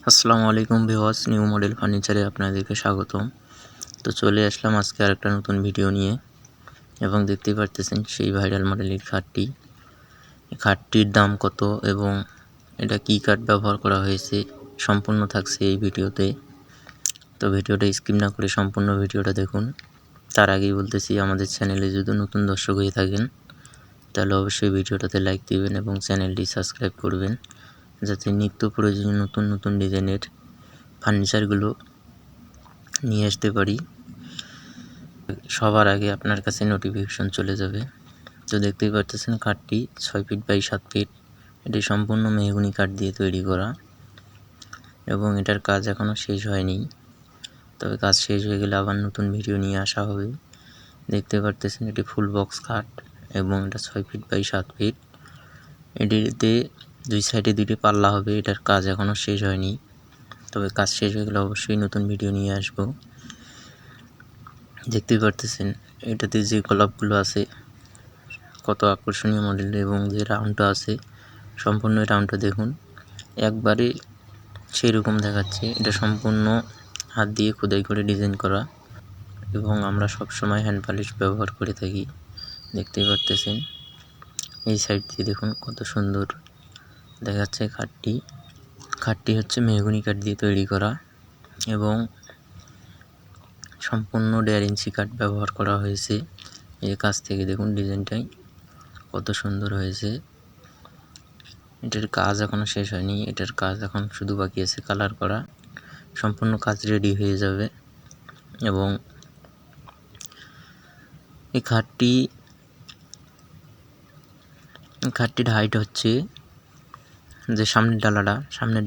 আসসালামু আলাইকুম viewers, new model ফার্নিচারে আপনাদেরকে স্বাগতম। তো চলে আসলাম আজকে আরেকটা নতুন ভিডিও নিয়ে এবং দেখতেই পারতেছেন সেই ভাইরাল মডেলের খাটটি। এই খাটটির দাম কত এবং এটা কী কাঠ ব্যবহার করা হয়েছে সম্পূর্ণ থাকছে এই ভিডিওতে। তো ভিডিওটা স্কিপ না করে সম্পূর্ণ ভিডিওটা দেখুন। তার আগেই বলতেছি, আমাদের চ্যানেলে যদি নতুন দর্শক হয়ে থাকেন তাহলে অবশ্যই ভিডিওটাতে লাইক দিবেন এবং চ্যানেলটি সাবস্ক্রাইব করবেন, যাতে নিত্য প্রয়োজনীয় নতুন নতুন ডিজাইনের ফার্নিচারগুলো নিয়ে আসতে পারি, সবার আগে আপনার কাছে নোটিফিকেশন চলে যাবে। তো দেখতেই পারতেছেন কাঠটি 6 ফিট বাই 7 ফিট। এটি সম্পূর্ণ মেহগনি কাঠ দিয়ে তৈরি করা এবং এটার কাজ এখনও শেষ হয়নি, তবে কাজ শেষ হয়ে গেলে আবার নতুন ভিডিও নিয়ে আসা হবে। দেখতে পারতেছেন এটি ফুল বক্স কাঠ এবং এটা 6 ফিট বাই 7 ফিট। এটিতে দুই সাইডে দুটি পাল্লা হবে। এটার কাজ এখনও শেষ হয়নি, তবে কাজ শেষ হয়ে গেলে অবশ্যই নতুন ভিডিও নিয়ে আসবো। দেখতেই পারতেছেন এটাতে যে গোলাপগুলো আছে কত আকর্ষণীয় মডেল, এবং যে রাউন্ডটা আছে সম্পূর্ণ রাউন্ডটা দেখুন, একবারে সেরকম দেখাচ্ছে। এটা সম্পূর্ণ হাত দিয়ে খোদাই করে ডিজাইন করা এবং আমরা সবসময় হ্যান্ড পলিশ ব্যবহার করে থাকি। দেখতেই পারতেছেন এই সাইড দিয়ে দেখুন কত সুন্দর দেখাচ্ছে খাটটি হচ্ছে মেহগনি কাঠ দিয়ে তৈরি করা এবং সম্পূর্ণ 1.5 ইঞ্চি কাঠ ব্যবহার করা হয়েছে। এই কাছ থেকে দেখুন ডিজাইনটাই কত সুন্দর হয়েছে। এটার কাজ এখনও শেষ হয়নি, এটার কাজ এখন শুধু বাকি আছে কালার করা। সম্পূর্ণ কাজ রেডি হয়ে যাবে এবং এই খাটটির হাইট হচ্ছে, যে সামনের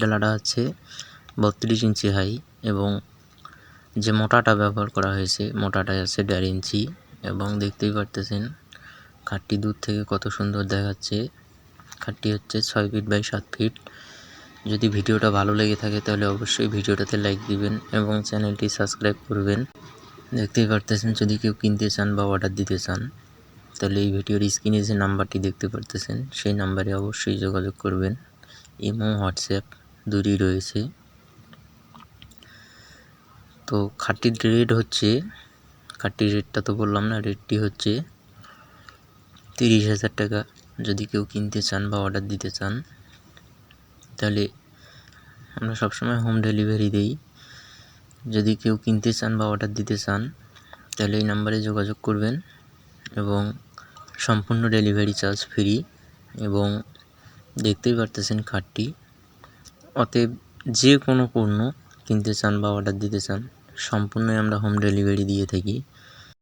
ডালাটা হচ্ছে 32 ইঞ্চি হাই এবং যে মোটাটা ব্যবহার করা হয়েছে মোটাটা আছে 1.5 ইঞ্চি। এবং দেখতেই পারতেছেন খাটটি দূর থেকে কত সুন্দর দেখাচ্ছে। খাটটি হচ্ছে 6 ফিট বাই 7 ফিট। যদি ভিডিওটা ভালো লেগে থাকে তাহলে অবশ্যই ভিডিওটাতে লাইক দিবেন এবং চ্যানেলটি সাবস্ক্রাইব করবেন। দেখতেই পারতেছেন যদি কেউ কিনতে চান বা অর্ডার দিতে চান তাহলে এই ভিডিওর স্ক্রিনে যে নাম্বারটি দেখতে পারতেছেন সেই নাম্বারে অবশ্যই যোগাযোগ করবেন। ইমো, হোয়াটসঅ্যাপ দুটোই রয়েছে। তো খাটটির রেটটা তো বললাম না, রেটটি হচ্ছে 30,000 টাকা। যদি কেউ কিনতে চান বা অর্ডার দিতে চান তাহলে আমরা সবসময় হোম ডেলিভারি দিই। যদি কেউ কিনতে চান বা অর্ডার দিতে চান তাহলে এই নাম্বারে যোগাযোগ করবেন এবং সম্পূর্ণ ডেলিভারি চার্জ ফ্রি। এবং দেখতেই পারতেছেন খাটটি, অতএব যে কোনো পণ্য কিনতে চান বা অর্ডার দিতে চান সম্পূর্ণই আমরা হোম ডেলিভারি দিয়ে থাকি।